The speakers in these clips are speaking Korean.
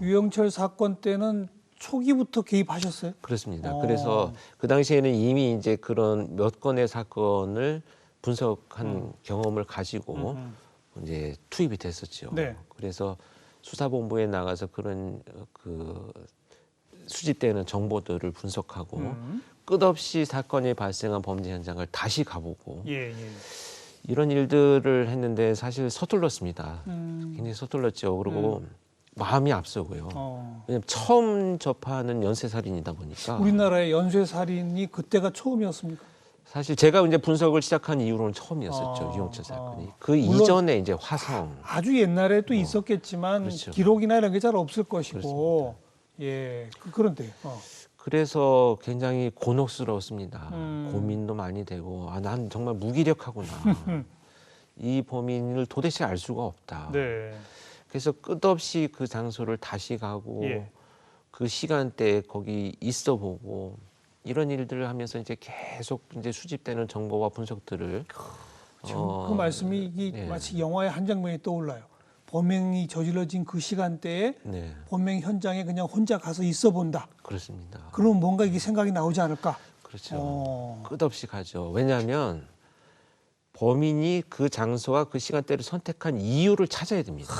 유영철 사건 때는 초기부터 개입하셨어요? 그렇습니다. 그래서 그 당시에는 이미 이제 그런 몇 건의 사건을 분석한 경험을 가지고 이제 투입이 됐었죠. 네. 그래서 수사본부에 나가서 그런 그 수집되는 정보들을 분석하고 끝없이 사건이 발생한 범죄 현장을 다시 가보고 예. 이런 일들을 했는데 사실 서툴렀습니다. 굉장히 서툴렀죠. 그리고 마음이 앞서고요. 왜냐면 처음 접하는 연쇄살인이다 보니까 우리나라의 연쇄살인이 그때가 처음이었습니까? 사실 제가 이제 분석을 시작한 이후로는 처음이었었죠. 유영철 사건이. 그 물론 이전에 이제 화성. 아주 옛날에도 있었겠지만 그렇죠. 기록이나 이런 게 잘 없을 것이고 예 그런데 그래서 굉장히 곤혹스러웠습니다. 고민도 많이 되고 난 정말 무기력하구나. 이 범인을 도대체 알 수가 없다. 네. 그래서 끝없이 그 장소를 다시 가고 예. 그 시간대에 거기 있어 보고 이런 일들을 하면서 이제 계속 이제 수집되는 정보와 분석들을 지금 그 말씀이 이게 마치 영화의 한 장면이 떠올라요. 범행이 저질러진 그 시간대에 네, 범행 현장에 그냥 혼자 가서 있어 본다. 그렇습니다. 그러면 뭔가 이게 생각이 나오지 않을까? 그렇죠. 끝없이 가죠. 왜냐하면 범인이 그 장소와 그 시간대를 선택한 이유를 찾아야 됩니다.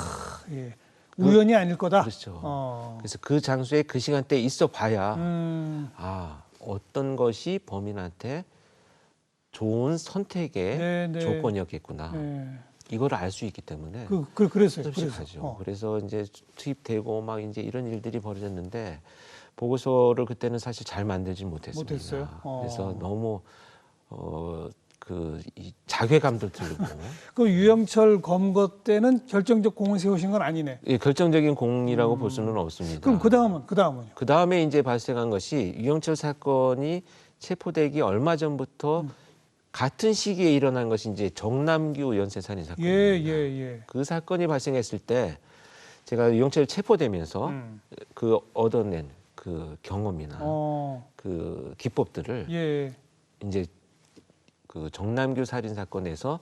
예. 우연이 아닐 거다. 그렇죠. 그래서 그 장소에 그 시간대에 있어 봐야 어떤 것이 범인한테 좋은 선택의 네. 조건이었겠구나. 네. 이걸 알 수 있기 때문에 그랬어요. 끝없이 가죠. 그래서 이제 투입되고 막 이제 이런 일들이 벌어졌는데 보고서를 그때는 사실 잘 만들지 못했습니다. 못했어요? 그래서 너무 이 자괴감도 들고 그 유영철 검거 때는 결정적 공을 세우신 건 아니네. 예, 결정적인 공이라고 볼 수는 없습니다. 그럼 그다음은요? 그 다음에 이제 발생한 것이 유영철 사건이 체포되기 얼마 전부터 같은 시기에 일어난 것이 이제 정남규 연쇄살인 사건입니다. 예. 그 사건이 발생했을 때 제가 유영철 체포되면서 그 얻어낸 그 경험이나 그 기법들을 예. 이제 그 정남규 살인 사건에서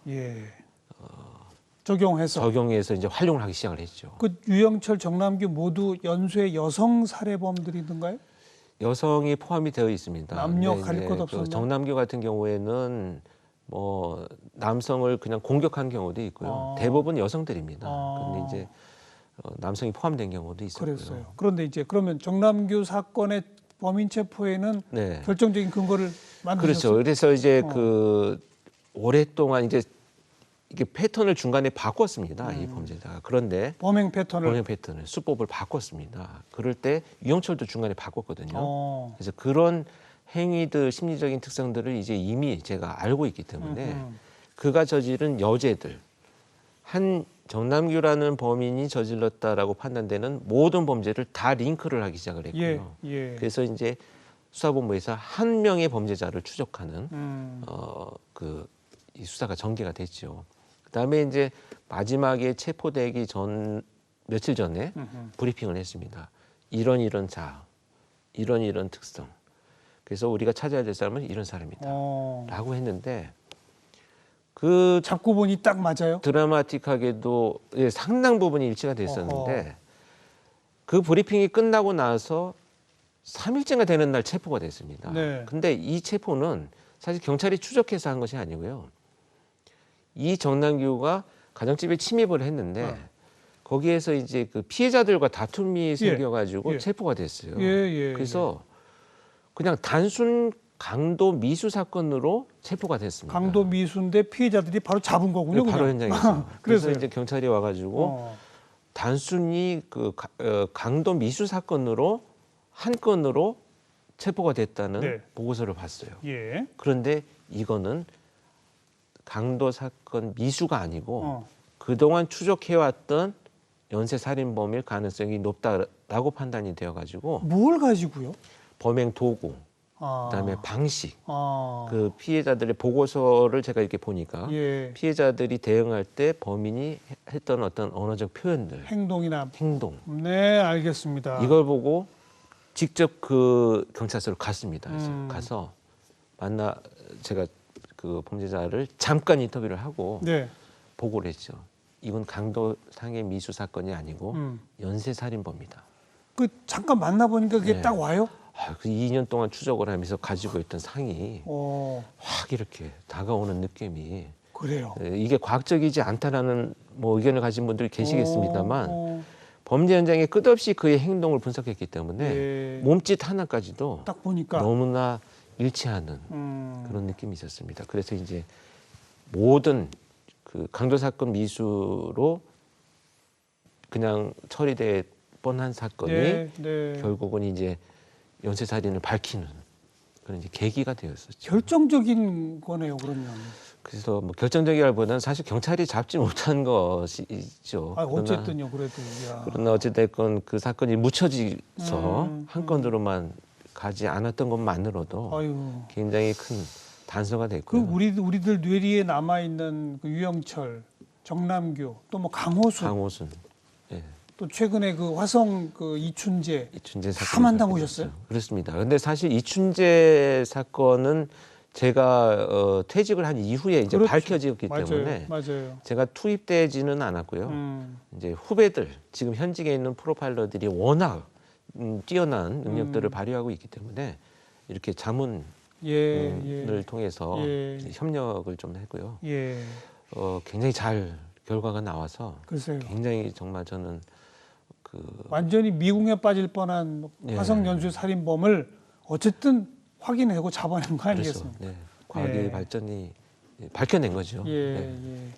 적용해서 이제 활용을 하기 시작을 했죠. 그 유영철, 정남규 모두 연쇄 여성 살해범들이던가요? 여성이 포함이 되어 있습니다. 남녀 가릴 것 없었나요? 정남규 같은 경우에는 뭐 남성을 그냥 공격한 경우도 있고요. 대부분 여성들입니다. 그런데 이제 남성이 포함된 경우도 있었고요. 그랬어요. 그런데 이제 그러면 정남규 사건의 범인 체포에는 결정적인 근거를 만드셨어요. 그렇죠. 그래서 이제 그 오랫동안 이제 이게 패턴을 중간에 바꿨습니다. 이 범죄자가. 그런데 범행 패턴을 수법을 바꿨습니다. 그럴 때 유영철도 중간에 바꿨거든요. 그래서 그런 행위들, 심리적인 특성들을 이제 이미 제가 알고 있기 때문에 그가 저지른 여죄들, 한 정남규라는 범인이 저질렀다라고 판단되는 모든 범죄를 다 링크를 하기 시작을 했고요. 그래서 이제 수사본부에서 한 명의 범죄자를 추적하는 이 수사가 전개가 됐죠. 그다음에 이제 마지막에 체포되기 전 며칠 전에 브리핑을 했습니다. 이런 특성. 그래서 우리가 찾아야 될 사람은 이런 사람이다라고 했는데 그 잡고 보니 딱 맞아요. 드라마틱하게도 상당 부분이 일치가 됐었는데 그 브리핑이 끝나고 나서 3일째가 되는 날 체포가 됐습니다. 근데 이 체포는 사실 경찰이 추적해서 한 것이 아니고요. 이 정남규가 가정집에 침입을 했는데 거기에서 이제 그 피해자들과 다툼이 생겨가지고 체포가 됐어요. 그래서 그냥 단순 강도 미수 사건으로 체포가 됐습니다. 강도 미수인데 피해자들이 바로 잡은 거군요. 바로 현장에서. 그래서 이제 경찰이 와가지고 단순히 그 강도 미수 사건으로 한 건으로 체포가 됐다는 보고서를 봤어요. 그런데 이거는 강도 사건 미수가 아니고 그동안 추적해왔던 연쇄살인범일 가능성이 높다라고 판단이 되어가지고 뭘 가지고요? 범행 도구, 그다음에 방식, 그 피해자들의 보고서를 제가 이렇게 보니까 피해자들이 대응할 때 범인이 했던 어떤 언어적 표현들, 행동. 네, 알겠습니다. 이걸 보고 직접 그 경찰서로 갔습니다. 그래서 가서 제가 그 범죄자를 잠깐 인터뷰를 하고 보고를 했죠. 이건 강도상의 미수 사건이 아니고 연쇄살인범이다. 그 잠깐 만나 보니까 그게 네. 딱 와요? 그 2년 동안 추적을 하면서 가지고 있던 상이 확 이렇게 다가오는 느낌이. 그래요. 이게 과학적이지 않다라는 뭐 의견을 가진 분들이 계시겠습니다만 범죄 현장에 끝없이 그의 행동을 분석했기 때문에 예. 몸짓 하나까지도 딱 보니까 너무나 일치하는 그런 느낌이 있었습니다. 그래서 이제 모든 그 강도 사건 미수로 그냥 처리될 뻔한 사건이 네, 네. 결국은 이제 연쇄살인을 밝히는 그런 이제 계기가 되었었죠. 결정적인 거네요, 그러면. 그래서 뭐 결정적이라기보다는 사실 경찰이 잡지 못한 것이죠. 아, 어쨌든요, 그래도. 야. 그러나 어찌됐건 그 사건이 묻혀져서 한 건으로만 가지 않았던 것만으로도 아유. 굉장히 큰 단서가 그 됐고요. 우리들 뇌리에 남아 있는 그 유영철, 정남규, 또 뭐 강호순, 강호순, 예. 또 최근에 그 화성 그 이춘재 이춘재 다 사건 만나보셨어요? 그렇습니다. 근데 사실 이춘재 사건은 제가 퇴직을 한 이후에 이제 그렇죠. 밝혀지기 맞아요, 때문에 맞아요. 제가 투입되지는 않았고요. 이제 후배들 지금 현직에 있는 프로파일러들이 워낙 뛰어난 능력들을 발휘하고 있기 때문에 이렇게 자문을 예. 통해서 예. 협력을 좀 했고요. 예. 굉장히 잘 결과가 나와서 글쎄요. 굉장히 정말 저는 완전히 미궁에 빠질 뻔한 예. 화성 연쇄 살인범을 어쨌든 확인하고 잡아낸 거 그래서 아니겠습니까? 과학의 예. 발전이 밝혀낸 거죠. 예, 네. 예.